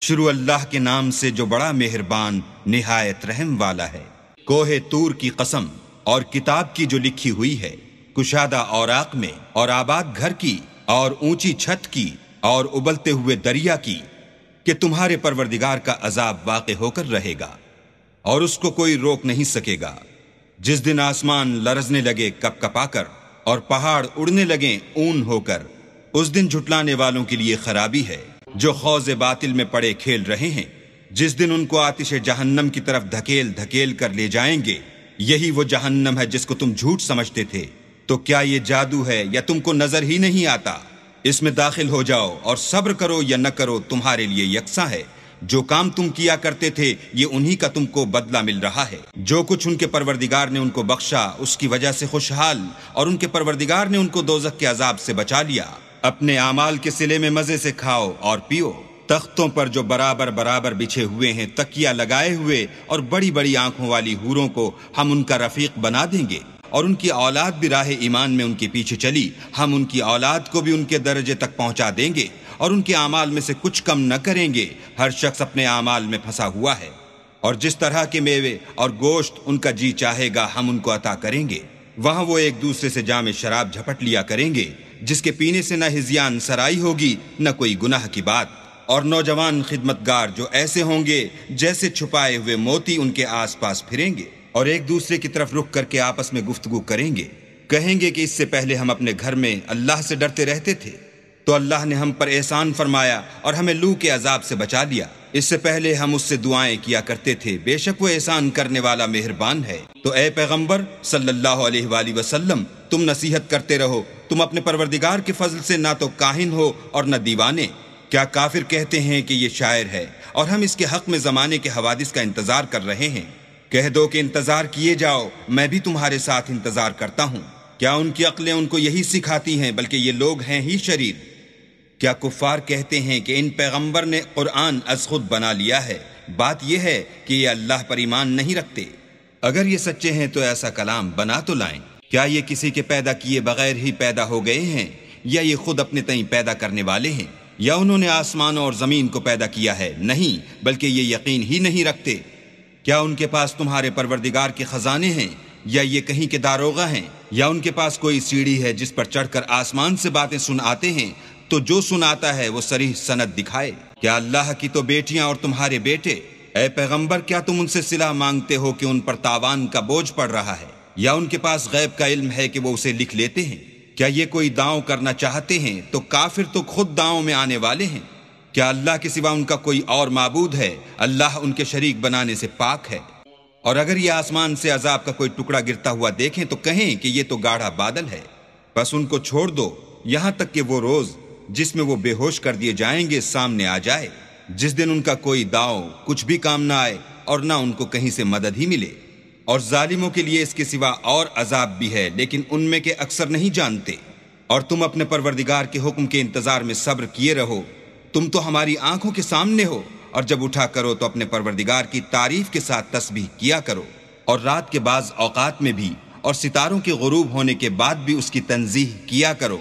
شروع اللہ کے نام سے جو بڑا مہربان نہایت رحم والا ہے۔ کوہ طور کی قسم اور کتاب کی جو لکھی ہوئی ہے، کشادہ اوراق میں، اور آباد گھر کی، اور اونچی چھت کی، اور ابلتے ہوئے دریا کی، کہ تمہارے پروردگار کا عذاب واقع ہو کر رہے گا اور اس کو کوئی روک نہیں سکے گا۔ جس دن آسمان لرزنے لگے کپ کپا کر اور پہاڑ اڑنے لگیں اون ہو کر، اس دن جھٹلانے والوں کے لیے خرابی ہے جو خوض باطل میں پڑے کھیل رہے ہیں۔ جس دن ان کو آتش جہنم کی طرف دھکیل دھکیل کر لے جائیں گے، یہی وہ جہنم ہے جس کو تم جھوٹ سمجھتے تھے۔ تو کیا یہ جادو ہے یا تم کو نظر ہی نہیں آتا؟ اس میں داخل ہو جاؤ اور صبر کرو یا نہ کرو تمہارے لیے یکساں ہے۔ جو کام تم کیا کرتے تھے یہ انہی کا تم کو بدلہ مل رہا ہے۔ جو کچھ ان کے پروردگار نے ان کو بخشا اس کی وجہ سے خوشحال، اور ان کے پروردگار نے ان کو دوزخ کے عذاب سے بچا لیا۔ اپنے اعمال کے صلے میں مزے سے کھاؤ اور پیو، تختوں پر جو برابر برابر بچھے ہوئے ہیں، تکیہ لگائے ہوئے، اور بڑی بڑی آنکھوں والی حوروں کو ہم ان کا رفیق بنا دیں گے، اور ان کی اولاد بھی راہ ایمان میں ان کے پیچھے چلی، ہم ان کی اولاد کو بھی ان کے درجے تک پہنچا دیں گے، اور ان کے اعمال میں سے کچھ کم نہ کریں گے۔ ہر شخص اپنے اعمال میں پھنسا ہوا ہے، اور جس طرح کے میوے اور گوشت ان کا جی چاہے گا ہم ان کو عطا کریں گے۔ وہاں وہ ایک دوسرے سے جام شراب جھپٹ لیا کریں گے، جس کے پینے سے نہ ہذیان سرائی ہوگی نہ کوئی گناہ کی بات۔ اور نوجوان خدمتگار جو ایسے ہوں گے جیسے چھپائے ہوئے موتی ان کے آس پاس پھریں گے، اور ایک دوسرے کی طرف رخ کر کے آپس میں گفتگو کریں گے، کہیں گے کہ اس سے پہلے ہم اپنے گھر میں اللہ سے ڈرتے رہتے تھے، تو اللہ نے ہم پر احسان فرمایا اور ہمیں لو کے عذاب سے بچا لیا۔ اس سے پہلے ہم اس سے دعائیں کیا کرتے تھے، بے شک وہ احسان کرنے والا مہربان ہے۔ تو اے پیغمبر صلی اللہ علیہ وآلہ وسلم، تم نصیحت کرتے رہو، تم اپنے پروردگار کے فضل سے نہ تو کاہن ہو اور نہ دیوانے۔ کیا کافر کہتے ہیں کہ یہ شاعر ہے، اور ہم اس کے حق میں زمانے کے حوادث کا انتظار کر رہے ہیں؟ کہہ دو کہ انتظار کیے جاؤ، میں بھی تمہارے ساتھ انتظار کرتا ہوں۔ کیا ان کی عقلیں ان کو یہی سکھاتی ہیں؟ بلکہ یہ لوگ ہیں ہی شریر۔ کیا کفار کہتے ہیں کہ ان پیغمبر نے قرآن از خود بنا لیا ہے؟ بات یہ ہے کہ یہ اللہ پر ایمان نہیں رکھتے۔ اگر یہ سچے ہیں تو ایسا کلام بنا تو لائیں۔ کیا یہ کسی کے پیدا کیے بغیر ہی پیدا ہو گئے ہیں، یا یہ خود اپنے تئیں پیدا کرنے والے ہیں، یا انہوں نے آسمانوں اور زمین کو پیدا کیا ہے؟ نہیں، بلکہ یہ یقین ہی نہیں رکھتے۔ کیا ان کے پاس تمہارے پروردگار کے خزانے ہیں، یا یہ کہیں کے داروغہ ہیں، یا ان کے پاس کوئی سیڑھی ہے جس پر چڑھ کر آسمان سے باتیں سن آتے ہیں؟ تو جو سناتا ہے وہ صریح سند دکھائے۔ کیا اللہ کی تو بیٹیاں اور تمہارے بیٹے؟ اے پیغمبر، کیا تم ان سے صلہ مانگتے ہو کہ ان پر تاوان کا بوجھ پڑ رہا ہے، یا ان کے پاس غیب کا علم ہے کہ وہ اسے لکھ لیتے ہیں؟ کیا یہ کوئی داؤں کرنا چاہتے ہیں تو کافر تو خود داؤں میں آنے والے ہیں۔ کیا اللہ کے سوا ان کا کوئی اور معبود ہے؟ اللہ ان کے شریک بنانے سے پاک ہے۔ اور اگر یہ آسمان سے عذاب کا کوئی ٹکڑا گرتا ہوا دیکھیں تو کہیں کہ یہ تو گاڑھا بادل ہے، بس ان کو چھوڑ دو یہاں تک کہ وہ روز جس میں وہ بے ہوش کر دیے جائیں گے سامنے آ جائے، جس دن ان کا کوئی داؤ کچھ بھی کام نہ آئے اور نہ ان کو کہیں سے مدد ہی ملے۔ اور ظالموں کے لیے اس کے سوا اور عذاب بھی ہے، لیکن ان میں کے اکثر نہیں جانتے۔ اور تم اپنے پروردگار کے حکم کے انتظار میں صبر کیے رہو، تم تو ہماری آنکھوں کے سامنے ہو، اور جب اٹھا کرو تو اپنے پروردگار کی تعریف کے ساتھ تسبیح کیا کرو، اور رات کے بعض اوقات میں بھی، اور ستاروں کے غروب ہونے کے بعد بھی اس کی تنزیہ کیا کرو۔